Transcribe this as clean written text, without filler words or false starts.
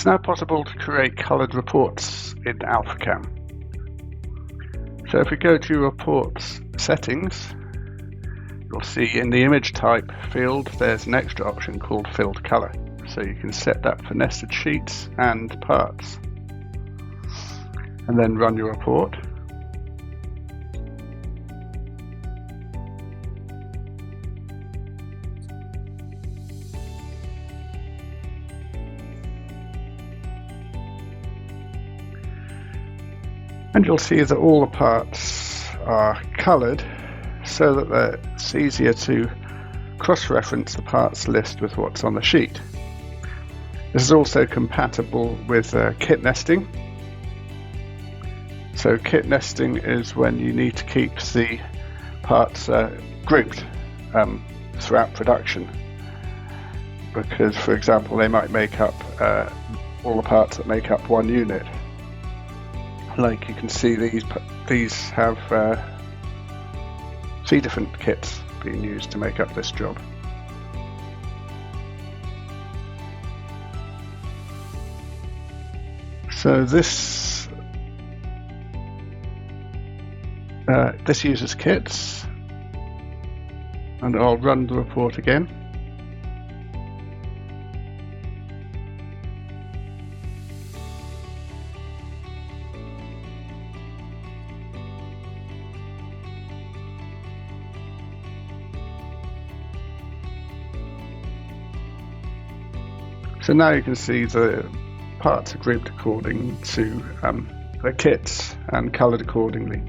It's now possible to create coloured reports in ALPHACAM. So if we go to Reports Settings, you'll see in the image type field there's an extra option called Filled Colour. So you can set that for nested sheets and parts. And then run your report. And you'll see that all the parts are coloured so that it's easier to cross-reference the parts list with what's on the sheet. This is also compatible with kit nesting. So kit nesting is when you need to keep the parts grouped throughout production, because, for example, they might make up all the parts that make up one unit. Like you can see, these have 3 different kits being used to make up this job. So this uses kits, and I'll run the report again. So now you can see the parts are grouped according to the kits and coloured accordingly.